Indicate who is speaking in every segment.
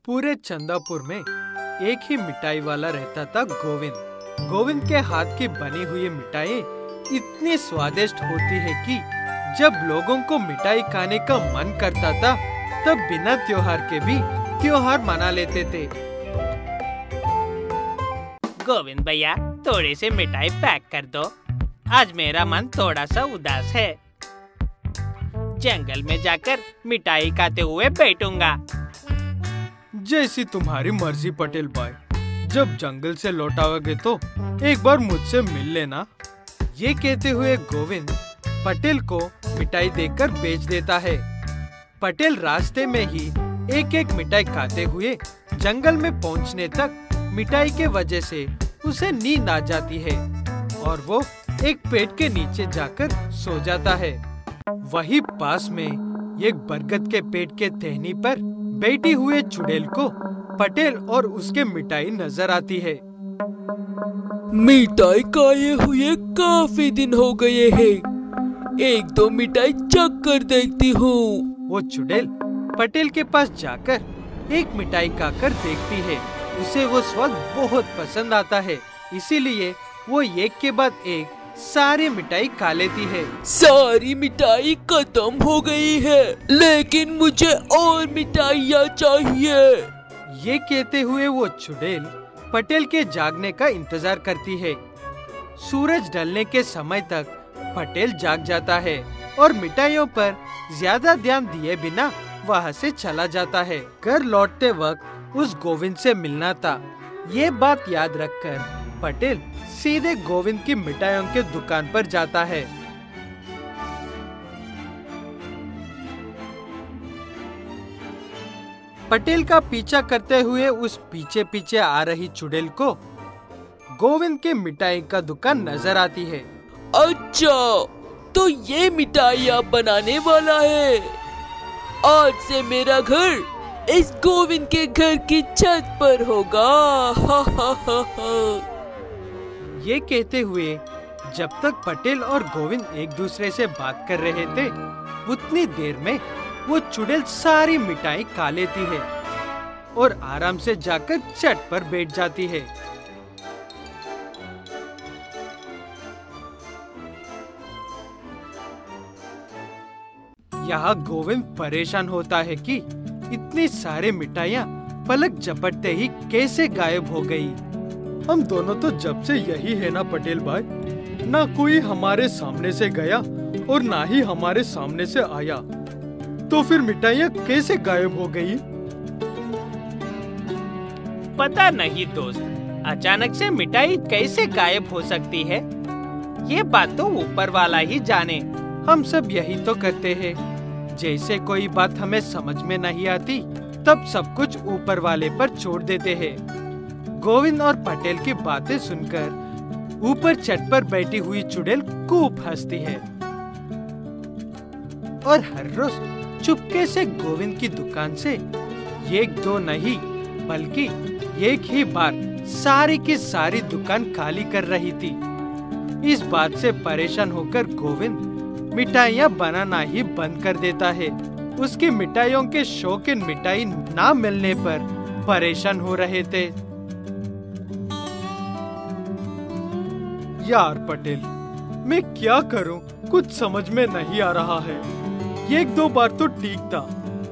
Speaker 1: पूरे चंदापुर में एक ही मिठाई वाला रहता था, गोविंद। गोविंद के हाथ की बनी हुई मिठाई इतनी स्वादिष्ट होती है कि जब लोगों को मिठाई खाने का मन करता था तब बिना त्योहार के भी त्योहार मना लेते थे।
Speaker 2: गोविंद भैया, थोड़ी सी मिठाई पैक कर दो। आज मेरा मन थोड़ा सा उदास है। जंगल में जाकर मिठाई खाते हुए बैठूंगा।
Speaker 1: जैसी तुम्हारी मर्जी पटेल भाई। जब जंगल से लौटाओगे तो एक बार मुझसे मिल लेना। ये कहते हुए गोविंद पटेल को मिठाई देकर बेच देता है। पटेल रास्ते में ही एक एक मिठाई खाते हुए जंगल में पहुंचने तक मिठाई के वजह से उसे नींद आ जाती है और वो एक पेड़ के नीचे जाकर सो जाता है। वहीं पास में एक बरगद के पेड़ के टहनी पर बैठी हुए चुड़ैल को पटेल और उसके मिठाई नजर आती है।
Speaker 3: मिठाई खाए हुए काफी दिन हो गए हैं। एक दो मिठाई चख कर देखती हूँ।
Speaker 1: वो चुड़ैल पटेल के पास जाकर एक मिठाई खाकर देखती है। उसे वो स्वाद बहुत पसंद आता है, इसीलिए वो एक के बाद एक सारी मिठाई खा लेती है।
Speaker 3: सारी मिठाई खत्म हो गई है, लेकिन मुझे और मिठाइयाँ चाहिए।
Speaker 1: ये कहते हुए वो चुड़ैल पटेल के जागने का इंतजार करती है। सूरज ढलने के समय तक पटेल जाग जाता है और मिठाइयों पर ज्यादा ध्यान दिए बिना वहाँ से चला जाता है। घर लौटते वक्त उस गोविंद से मिलना था। ये बात याद रखकर पटेल सीधे गोविंद की मिठाइयों के दुकान पर जाता है। पटेल का पीछा करते हुए उस पीछे पीछे आ रही चुड़ैल को गोविंद के मिठाई का दुकान नजर आती है।
Speaker 3: अच्छा, तो ये मिठाइयाँ बनाने वाला है। आज से मेरा घर इस गोविंद के घर की छत पर होगा। हा हा हा हा।
Speaker 1: ये कहते हुए जब तक पटेल और गोविंद एक दूसरे से बात कर रहे थे उतनी देर में वो चुड़ैल सारी मिठाई खा लेती है और आराम से जाकर छत पर बैठ जाती है। यहाँ गोविंद परेशान होता है कि इतनी सारी मिठाइयाँ पलक झपटते ही कैसे गायब हो गई। हम दोनों तो जब से यही है ना पटेल भाई, ना कोई हमारे सामने से गया और ना ही हमारे सामने से आया, तो फिर मिठाइयाँ कैसे गायब हो गई?
Speaker 2: पता नहीं दोस्त, अचानक से मिठाई कैसे गायब हो सकती है, ये बात तो ऊपर वाला ही जाने।
Speaker 1: हम सब यही तो करते हैं। जैसे कोई बात हमें समझ में नहीं आती तब सब कुछ ऊपर वाले पर छोड़ देते हैं। गोविंद और पटेल की बातें सुनकर ऊपर छत पर बैठी हुई चुड़ैल खूब हंसती है और हर रोज चुपके से गोविंद की दुकान से एक दो नहीं बल्कि एक ही बार सारी की सारी दुकान खाली कर रही थी। इस बात से परेशान होकर गोविंद मिठाइयाँ बनाना ही बंद कर देता है। उसकी मिठाइयों के शौकीन मिठाई ना मिलने पर परेशान हो रहे थे। यार पटेल, मैं क्या करूं, कुछ समझ में नहीं आ रहा है। एक दो बार तो ठीक था,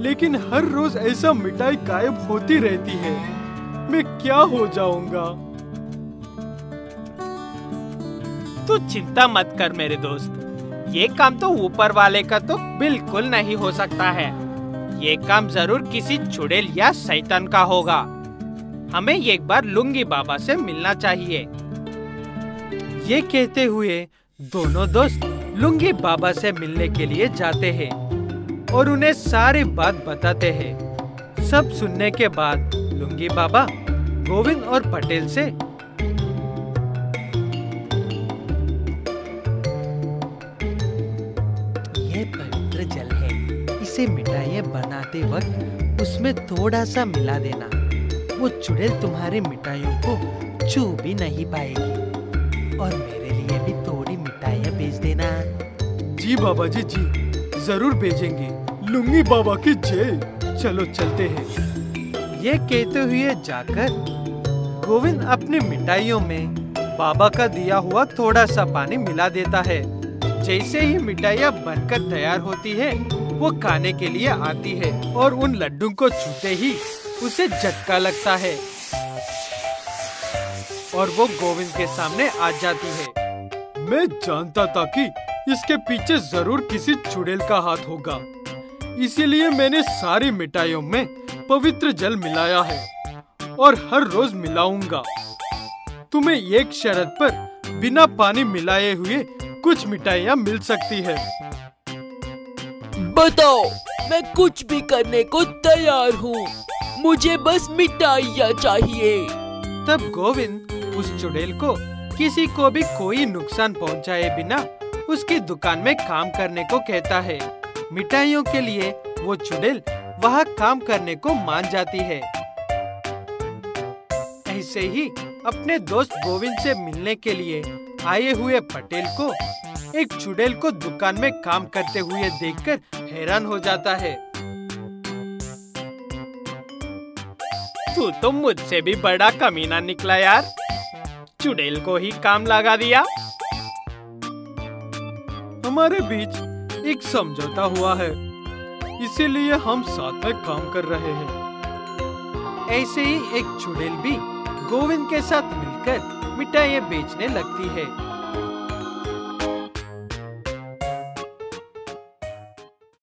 Speaker 1: लेकिन हर रोज ऐसा मिठाई गायब होती रहती है। मैं क्या हो जाऊंगा?
Speaker 2: तू चिंता मत कर मेरे दोस्त, ये काम तो ऊपर वाले का तो बिल्कुल नहीं हो सकता है। ये काम जरूर किसी चुड़ैल या शैतान का होगा। हमें एक बार लुंगी बाबा से मिलना चाहिए।
Speaker 1: ये कहते हुए दोनों दोस्त लुंगी बाबा से मिलने के लिए जाते हैं और उन्हें सारी बात बताते हैं। सब सुनने के बाद लुंगी बाबा गोविंद और पटेल से ये पवित्र जल है, इसे मिठाइयाँ बनाते वक्त उसमें थोड़ा सा मिला देना। वो चुड़ैल तुम्हारी मिठाइयों को छू भी नहीं पाएगी और मेरे लिए भी थोड़ी मिठाइयाँ भेज देना। जी बाबा जी, जरूर भेजेंगे। लुंगी बाबा की जय। चलो चलते हैं। ये कहते हुए जाकर गोविंद अपनी मिठाइयों में बाबा का दिया हुआ थोड़ा सा पानी मिला देता है। जैसे ही मिठाइयाँ बनकर तैयार होती है, वो खाने के लिए आती है और उन लड्डू को छूते ही उसे झटका लगता है और वो गोविंद के सामने आ जाती है। मैं जानता था कि इसके पीछे जरूर किसी चुड़ैल का हाथ होगा, इसीलिए मैंने सारी मिठाइयों में पवित्र जल मिलाया है और हर रोज मिलाऊंगा। तुम्हें एक शर्त पर बिना पानी मिलाए हुए कुछ मिठाइयाँ मिल सकती है।
Speaker 3: बताओ, मैं कुछ भी करने को तैयार हूँ, मुझे बस मिठाइयाँ चाहिए।
Speaker 1: तब गोविंद उस चुड़ैल को किसी को भी कोई नुकसान पहुँचाए बिना उसकी दुकान में काम करने को कहता है। मिठाइयों के लिए वो चुड़ैल वहाँ काम करने को मान जाती है। ऐसे ही अपने दोस्त गोविंद से मिलने के लिए आए हुए पटेल को एक चुड़ैल को दुकान में काम करते हुए देखकर हैरान हो जाता है।
Speaker 2: तू तो मुझसे भी बड़ा कमीना निकला यार, चुड़ैल को ही काम लगा दिया।
Speaker 1: हमारे बीच एक समझौता हुआ है, इसीलिए हम साथ में काम कर रहे हैं। ऐसे ही एक चुड़ैल भी गोविंद के साथ मिलकर मिठाइयाँ बेचने लगती है।